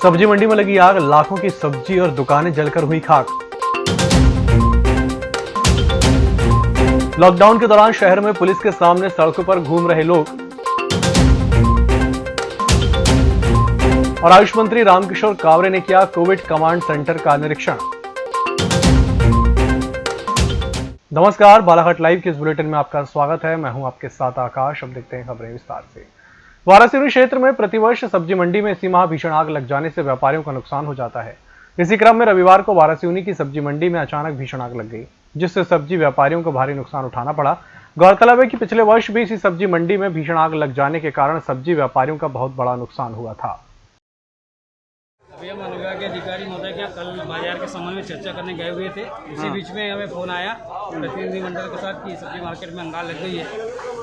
सब्जी मंडी में लगी आग, लाखों की सब्जी और दुकानें जलकर हुई खाक। लॉकडाउन के दौरान शहर में पुलिस के सामने सड़कों पर घूम रहे लोग। और आयुष मंत्री रामकिशोर कावरे ने किया कोविड कमांड सेंटर का निरीक्षण। नमस्कार, बालाघाट लाइव के इस बुलेटिन में आपका स्वागत है। मैं हूं आपके साथ आकाश। अब देखते हैं खबरें विस्तार से। वारासिवनी क्षेत्र में प्रतिवर्ष सब्जी मंडी में इसी माह भीषण आग लग जाने से व्यापारियों का नुकसान हो जाता है। इसी क्रम में रविवार को वारासिवनी की सब्जी मंडी में अचानक भीषण आग लग गई, जिससे सब्जी व्यापारियों को भारी नुकसान उठाना पड़ा। गौरतलब है कि पिछले वर्ष भी इसी सब्जी मंडी में भीषण आग लग जाने के कारण सब्जी व्यापारियों का बहुत बड़ा नुकसान हुआ था। भैया वन विभाग के अधिकारी महोदय क्या कल बाजार के संबंध में चर्चा करने गए हुए थे। इसी बीच में हमें फ़ोन आया प्रतिनिधि मंडल के साथ कि सब्जी मार्केट में अंगार लग गई है।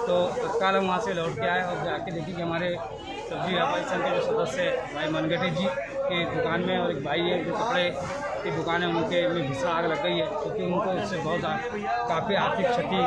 तो तत्काल हम वहाँ से लौट के आए और जाके देखी कि हमारे सब्जी व्यापारी संघ के जो सदस्य भाई मनगटे जी की दुकान में और एक भाई है जो कपड़े की दुकान है, उनके में भीषण आग लग गई है, क्योंकि उनको इससे बहुत काफ़ी आर्थिक क्षति।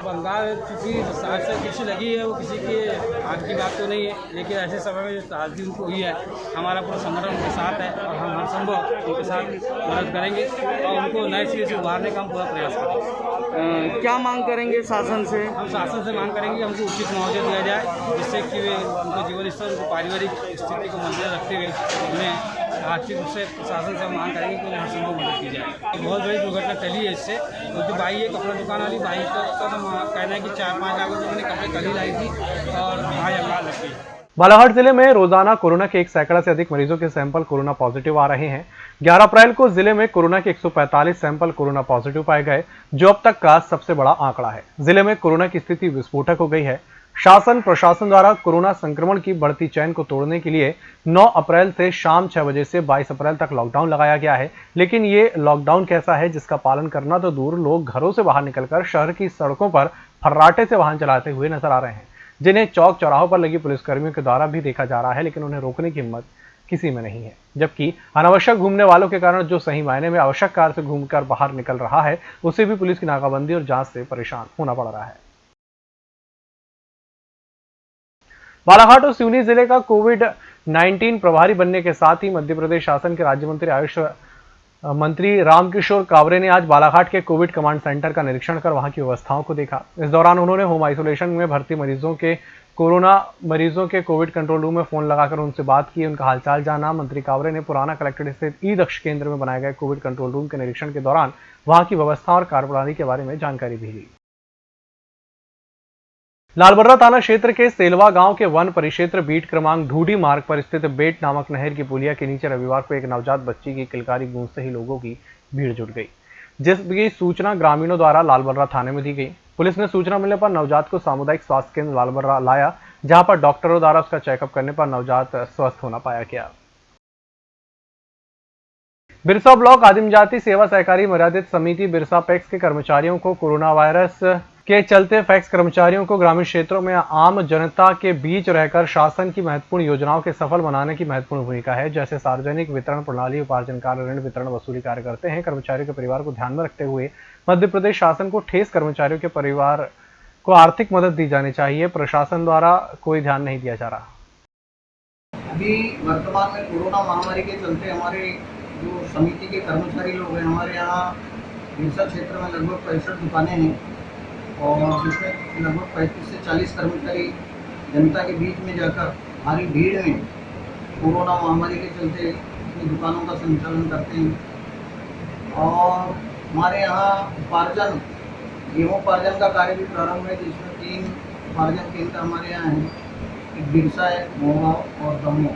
बंगाल चूँकि साथ से किसी लगी है, वो किसी के हाथ की बात तो नहीं है, लेकिन ऐसे समय में जो त्रासदी उनको हुई है, हमारा पूरा संगठन उनके साथ है और हम हर संभव उनके साथ मदद करेंगे और उनको नए सिरे से उभारने का हम पूरा प्रयास करेंगे। क्या मांग करेंगे शासन से? हम शासन से मांग करेंगे कि हमको उचित मुआवजा दिया जाए, जिससे कि वे उनको जीवन स्तर, उनको पारिवारिक स्थिति को मद्देनजर रखते हुए उन्हें आर्थिक रूप से प्रशासन से मांग करेंगे कि उन्हें हर संभव मदद की जाए। बहुत बड़ी दुर्घटना टली है इससे। तो जो बाई है कपड़ा दुकान वाली बाई का तो कहना है कि 4-5 लाख रुपये मैंने कपड़े कल ही लाई थी और आज अंगार लग गई। बालाघाट जिले में रोजाना कोरोना के 1 सैकड़ा से अधिक मरीजों के सैंपल कोरोना पॉजिटिव आ रहे हैं। 11 अप्रैल को जिले में कोरोना के 145 सैंपल कोरोना पॉजिटिव पाए गए, जो अब तक का सबसे बड़ा आंकड़ा है। जिले में कोरोना की स्थिति विस्फोटक हो गई है। शासन प्रशासन द्वारा कोरोना संक्रमण की बढ़ती चैन को तोड़ने के लिए 9 अप्रैल से शाम 6 बजे से 22 अप्रैल तक लॉकडाउन लगाया गया है। लेकिन ये लॉकडाउन कैसा है, जिसका पालन करना तो दूर, लोग घरों से बाहर निकलकर शहर की सड़कों पर फर्राटे से वाहन चलाते हुए नजर आ रहे हैं, जिन्हें चौक चौराहों पर लगी पुलिसकर्मियों के द्वारा भी देखा जा रहा है, लेकिन उन्हें रोकने की हिम्मत किसी में नहीं है। जबकि अनावश्यक घूमने वालों के कारण जो सही मायने में आवश्यक कार्य से घूमकर बाहर निकल रहा है, उसे भी पुलिस की नाकाबंदी और जांच से परेशान होना पड़ रहा है। बालाघाट और सिवनी जिले का कोविड-19 प्रभारी बनने के साथ ही मध्य प्रदेश शासन के राज्य मंत्री आयुष मंत्री रामकिशोर कावरे ने आज बालाघाट के कोविड कमांड सेंटर का निरीक्षण कर वहां की व्यवस्थाओं को देखा। इस दौरान उन्होंने होम आइसोलेशन में भर्ती कोरोना मरीजों के कोविड कंट्रोल रूम में फोन लगाकर उनसे बात की, उनका हालचाल जाना। मंत्री कावरे ने पुराना कलेक्ट्रेट स्थित ई-दक्ष केंद्र में बनाए गए कोविड कंट्रोल रूम के निरीक्षण के दौरान वहां की व्यवस्था और कार्यप्रणाली के बारे में जानकारी भी ली। लालबर्रा थाना क्षेत्र के सेलवा गांव के वन परिक्षेत्र बीट क्रमांक ढूढ़ी मार्ग पर स्थित बेट नामक नहर की पुलिया के नीचे रविवार को एक नवजात बच्ची की किलकारी गूंजते ही लोगों की भीड़ जुट गई, जिसकी सूचना ग्रामीणों द्वारा लालबर्रा थाने में दी गई। पुलिस ने सूचना मिलने पर नवजात को सामुदायिक स्वास्थ्य केंद्र लालबर्रा लाया, जहां पर डॉक्टरों द्वारा उसका चेकअप करने पर नवजात स्वस्थ होना पाया गया। बिरसा ब्लॉक आदिम जाति सेवा सहकारी मर्यादित समिति बिरसा पैक्स के कर्मचारियों को कोरोना वायरस के चलते पैक्स कर्मचारियों को ग्रामीण क्षेत्रों में आम जनता के बीच रहकर शासन की महत्वपूर्ण योजनाओं के सफल बनाने की महत्वपूर्ण भूमिका है। जैसे सार्वजनिक वितरण प्रणाली, उपार्जन कार्य, ऋण वितरण, वसूली कार्य करते हैं। कर्मचारियों के परिवार को ध्यान में रखते हुए मध्य प्रदेश शासन को ठेस कर्मचारियों के परिवार को आर्थिक मदद दी जानी चाहिए। प्रशासन द्वारा कोई ध्यान नहीं दिया जा रहा। अभी वर्तमान में कोरोना महामारी के चलते हमारे जो समिति के कर्मचारी लोग हैं, हमारे यहाँ बिरसा क्षेत्र में लगभग 65 दुकानें हैं और जिसमें लगभग 35 से 40 कर्मचारी जनता के बीच में जाकर भारी भीड़ में कोरोना महामारी के चलते अपनी दुकानों का संचालन करते हैं। और हमारे यहाँ उपार्जन, गेहूँ उपार्जन का कार्य भी प्रारंभ है, जिसमें 3 उपार्जन केंद्र हमारे यहाँ हैं, एक बिरसा है, मोहगांव और दमोह,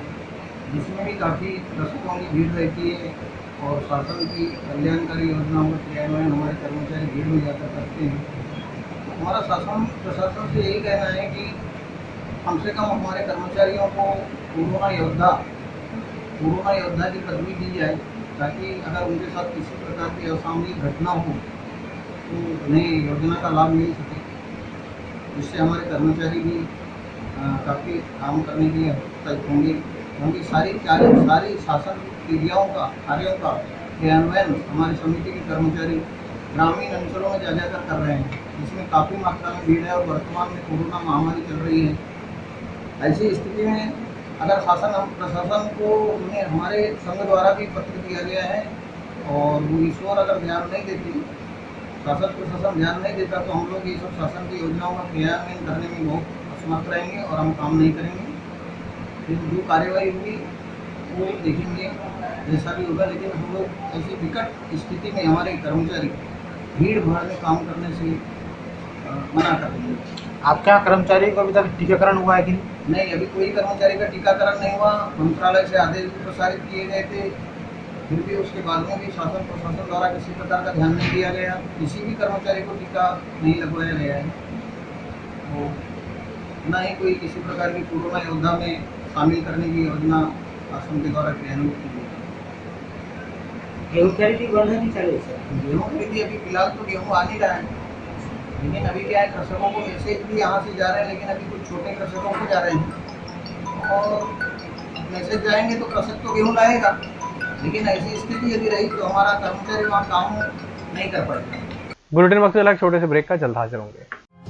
जिसमें भी काफ़ी दर्शकों की भीड़ रहती है और शासन की कल्याणकारी योजनाओं का क्रियान्वयन हमारे कर्मचारी भीड़ में जाकर करते हैं। हमारा शासन प्रशासन से यही कहना है कि कम से कम हमारे कर्मचारियों को कोरोना योद्धा की पदवी दी जाए, ताकि अगर उनके साथ किसी प्रकार की असामयिक घटना हो तो उन्हें योजना का लाभ मिल सके, जिससे हमारे कर्मचारी भी काफ़ी काम करने के लिए तैयार होंगे। क्योंकि सारी शासन क्रियाओं का, कार्यों का क्रियान्वयन हमारी समिति के कर्मचारी ग्रामीण अंचलों में जाकर कर रहे हैं, जिसमें काफ़ी मात्रा में भीड़ है और वर्तमान में कोरोना महामारी चल रही है। ऐसी स्थिति में अगर प्रशासन को हमारे संघ द्वारा भी पत्र दिया गया है और वो ईश्वर अगर ध्यान नहीं देती, शासन प्रशासन ध्यान नहीं देता, तो हम लोग ये सब शासन की योजनाओं का क्रियान्वयन करने में बहुत असमर्थ रहेंगे और हम काम नहीं करेंगे। फिर जो कार्यवाही होगी वो देखेंगे, जैसा भी होगा। लेकिन हम लोग ऐसी विकट स्थिति में हमारे कर्मचारी भीड़ भाड़ में काम करने से मना कर देंगे। आपके कर्मचारी को अभी तक टीकाकरण हुआ है कि नहीं? अभी कोई कर्मचारी का टीकाकरण नहीं हुआ। मंत्रालय से आदेश भी प्रसारित किए गए थे, फिर भी उसके बाद में भी शासन प्रशासन द्वारा किसी प्रकार का ध्यान नहीं दिया गया। किसी भी कर्मचारी को टीका नहीं लगवाया गया है, तो न ही कोई किसी प्रकार की कोरोना योद्धा में शामिल करने की योजना शासन के द्वारा क्रियान्वित की गई। गेहूँ खरीदी बंद नहीं चले सर? गेहूँ खरीदी अभी फिलहाल तो गेहूँ आ नहीं रहा है, लेकिन अभी क्या है, कृषकों को मैसेज भी यहाँ से जा रहे हैं, लेकिन अभी कुछ छोटे कृषकों को जा रहे हैं और मैसेज जाएंगे तो कृषक तो गेहूँ लाएगा, लेकिन ऐसी स्थिति यदि रही तो हमारा कर्मचारी वहाँ काम नहीं कर पाएगा। बुलेटिन वक्त एक छोटे से ब्रेक का जल्द हाजिर होंगे।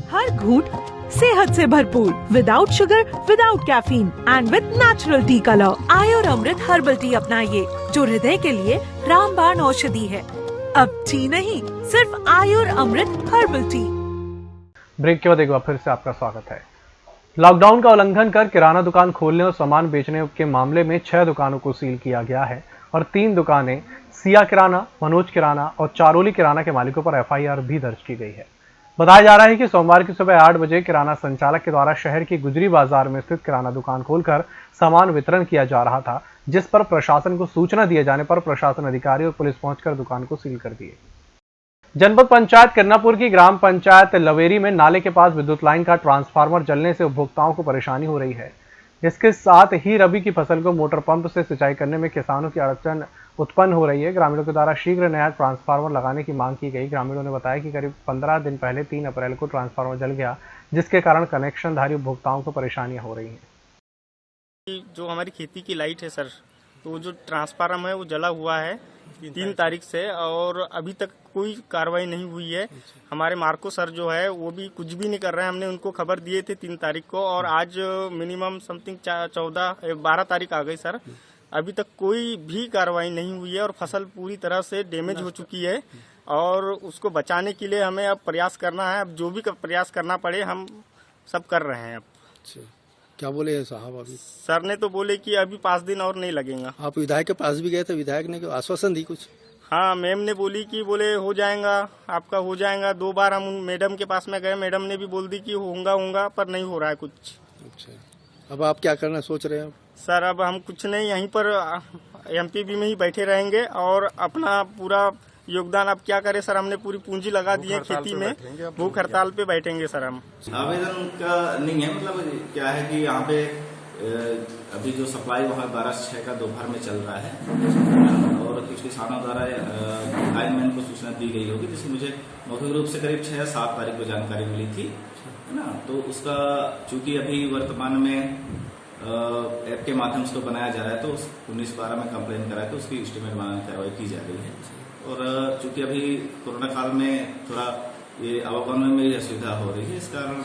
हर घूंट सेहत से भरपूर, without sugar, without caffeine and with natural tea colour. Ayur Amrit herbal tea अपनाइए, जो हृदय के लिए रामबाण औषधि है। अब टी नहीं, सिर्फ आयुर अमृत हर्बल टी। ब्रेक के बाद एक बार फिर से आपका स्वागत है। लॉकडाउन का उल्लंघन कर किराना दुकान खोलने और सामान बेचने के मामले में 6 दुकानों को सील किया गया है और 3 दुकानें सिया किराना, मनोज किराना और चारोली किराना के मालिकों पर एफआईआर भी दर्ज की गई है। बताया जा रहा है कि सोमवार की सुबह 8 बजे किराना संचालक के द्वारा शहर की गुजरी बाजार में स्थित किराना दुकान खोलकर सामान वितरण किया जा रहा था, जिस पर प्रशासन को सूचना दिए जाने पर प्रशासन अधिकारी और पुलिस पहुंचकर दुकान को सील कर दिए। जनपद पंचायत किरनापुर की ग्राम पंचायत लवेरी में नाले के पास विद्युत लाइन का ट्रांसफार्मर जलने से उपभोक्ताओं को परेशानी हो रही है। इसके साथ ही रबी की फसल को मोटर पंप से सिंचाई करने में किसानों की अड़चन उत्पन्न हो रही है। ग्रामीणों के द्वारा शीघ्र नया ट्रांसफार्मर लगाने की मांग की गई। ग्रामीणों ने बताया कि करीब 15 दिन पहले 3 अप्रैल को ट्रांसफार्मर जल गया, जिसके कारण कनेक्शनधारी उपभोक्ताओं को परेशानियां हो रही हैं। जो हमारी खेती की लाइट है सर, तो जो ट्रांसफार्मर है वो जला हुआ है 3 तारीख से और अभी तक कोई कार्रवाई नहीं हुई है। हमारे मार्को सर जो है वो भी कुछ भी नहीं कर रहे हैं। हमने उनको खबर दिए थे 3 तारीख को और आज मिनिमम समथिंग 12 तारीख आ गई सर, अभी तक कोई भी कार्रवाई नहीं हुई है और फसल पूरी तरह से डैमेज हो चुकी है और उसको बचाने के लिए हमें अब प्रयास करना है। अब जो भी प्रयास करना पड़े हम सब कर रहे हैं। अब क्या बोले हैं साहब? अभी सर ने तो बोले कि अभी 5 दिन और नहीं लगेगा। आप विधायक के पास भी गए थे, विधायक ने आश्वासन दी कुछ? हाँ, मैम ने बोली कि बोले हो जाएगा, आपका हो जाएगा। 2 बार हम मैडम के पास में गए, मैडम ने भी बोल दी कि होगा पर नहीं हो रहा है कुछ। अच्छा, अब आप क्या करना सोच रहे हैं? सर अब हम कुछ नहीं, यहीं पर एमपीबी में ही बैठे रहेंगे और अपना पूरा योगदान अब क्या करें सर, हमने पूरी पूंजी लगा दी है खेती में, भूख हड़ताल पे बैठेंगे सर हम। आवेदन का नहीं है, मतलब क्या है कि यहाँ पे अभी जो सप्लाई वहाँ 12/6 का दोपहर में चल रहा है और कुछ किसानों द्वारा लाइनमैन को सूचना दी गई होगी, जिसमें मुझे मौखिक रूप से करीब 6-7 तारीख को जानकारी मिली थी, है ना। तो उसका चूंकि अभी वर्तमान में ऐप के माध्यम से बनाया जा रहा है, तो 19/12 में कंप्लेन करा है तो उसकी एस्टीमेट बनाने की कार्रवाई की जा रही है। और चूंकि अभी कोरोना काल में थोड़ा ये आवागमन में भी असुविधा हो रही है, इस कारण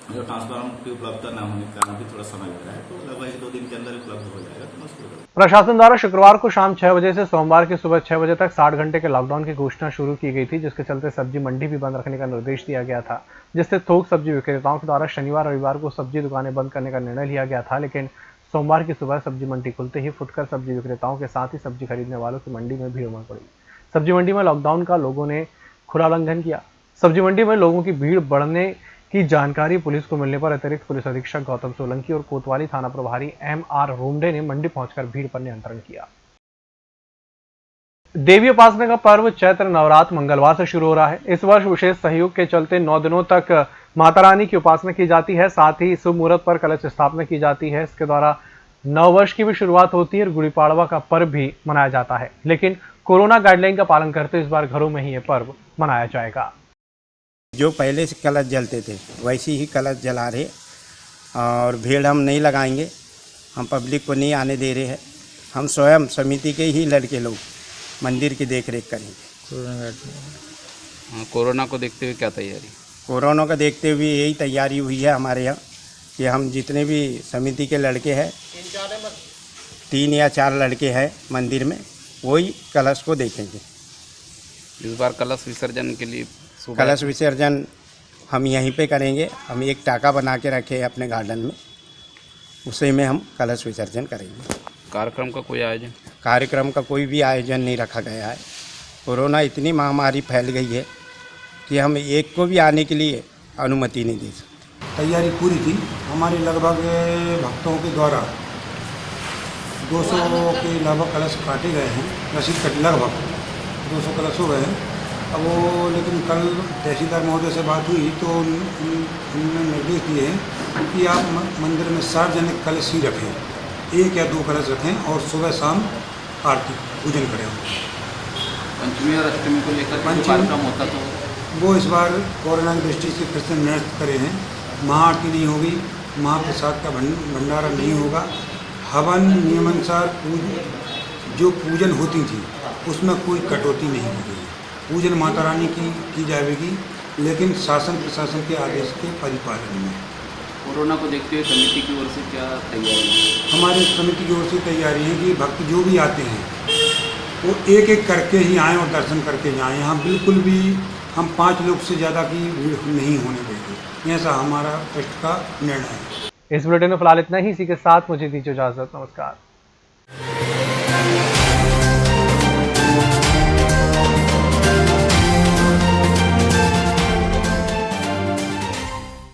जो ट्रांसफार्मर की उपलब्धता न होने के कारण भी थोड़ा समय लग रहा है, तो लगभग 1-2 दिन के अंदर उपलब्ध हो जाएगा। तो मुश्किल प्रशासन द्वारा शुक्रवार को शाम 6 बजे से सोमवार की सुबह 6 बजे तक 60 घंटे के लॉकडाउन की घोषणा शुरू की गई थी, जिसके चलते सब्जी मंडी भी बंद रखने का निर्देश दिया गया था, जिससे थोक सब्जी विक्रेताओं के द्वारा शनिवार रविवार को सब्जी दुकानें बंद करने का निर्णय लिया गया था। लेकिन सोमवार की सुबह सब्जी मंडी खुलते ही फुटकर सब्जी विक्रेताओं के साथ ही सब्जी खरीदने वालों की मंडी में भीड़ उमड़ पड़ी। सब्जी मंडी में लॉकडाउन का लोगों ने खुला उल्लंघन किया। सब्जी मंडी में लोगों की भीड़ बढ़ने की जानकारी पुलिस को मिलने पर अतिरिक्त पुलिस अधीक्षक गौतम सोलंकी और कोतवाली थाना प्रभारी MR रोमडे ने मंडी पहुंचकर भीड़ पर नियंत्रण किया। देवी उपासना का पर्व चैत्र नवरात्र मंगलवार से शुरू हो रहा है। इस वर्ष विशेष सहयोग के चलते 9 दिनों तक माता रानी की उपासना की जाती है, साथ ही शुभ मुहूर्त पर कलश स्थापना की जाती है। इसके द्वारा नववर्ष की भी शुरुआत होती है और गुड़ी पाड़वा का पर्व भी मनाया जाता है, लेकिन कोरोना गाइडलाइन का पालन करते इस बार घरों में ही यह पर्व मनाया जाएगा। जो पहले से कलश जलते थे वैसे ही कलश जला रहे और भीड़ हम नहीं लगाएंगे, हम पब्लिक को नहीं आने दे रहे हैं। हम स्वयं समिति के ही लड़के लोग मंदिर की देखरेख करेंगे। कोरोना को देखते हुए क्या तैयारी? कोरोना को देखते हुए यही तैयारी हुई है हमारे यहाँ कि हम जितने भी समिति के लड़के हैं 3 या 4 लड़के हैं मंदिर में, वही कलश को देखेंगे। इस बार कलश विसर्जन के लिए कलश विसर्जन हम यहीं पे करेंगे। हम एक टाका बना के रखे हैं अपने गार्डन में, उसी में हम कलश विसर्जन करेंगे। कार्यक्रम का कोई आयोजन? कार्यक्रम का कोई भी आयोजन नहीं रखा गया है। कोरोना इतनी महामारी फैल गई है कि हम एक को भी आने के लिए अनुमति नहीं दे सकते। तैयारी पूरी थी। हमारे लगभग भक्तों के द्वारा 200 के लगभग कलश काटे गए हैं। रसीद कट लगभग 200 कलश हो गए हैं। अब वो लेकिन कल तहसीलदार महोदय से बात हुई तो उन्होंने निर्देश दिए हैं कि आप मंदिर में सार्वजनिक कलश ही रखें, 1 या 2 कलश रखें और सुबह शाम आरती पूजन करें। पंचमी और अष्टमी को लेकर कार्यक्रम होता तो वो इस बार कोरोना की दृष्टि से फिर से निरस्त करे हैं। महाआरती नहीं होगी, महाप्रसाद का भंडारा नहीं होगा। हवन नियमानुसार जो पूजन होती थी उसमें कोई कटौती नहीं होगी। पूजन माता रानी की जाएगी, लेकिन शासन प्रशासन के आदेश के परिपालन में। कोरोना को देखते हुए समिति की ओर से क्या तैयारी है? हमारी समिति की ओर से तैयारी है कि भक्त जो भी आते हैं वो एक एक करके ही आएँ और दर्शन करके जाएँ। यहाँ बिल्कुल भी हम 5 लोग से ज़्यादा की भीड़ नहीं होने देंगे, ऐसा हमारा ट्रस्ट का निर्णय है। इस बुलेटिन में फिलहाल इतना ही। इसी के साथ मुझे दीजिए इजाजत। नमस्कार।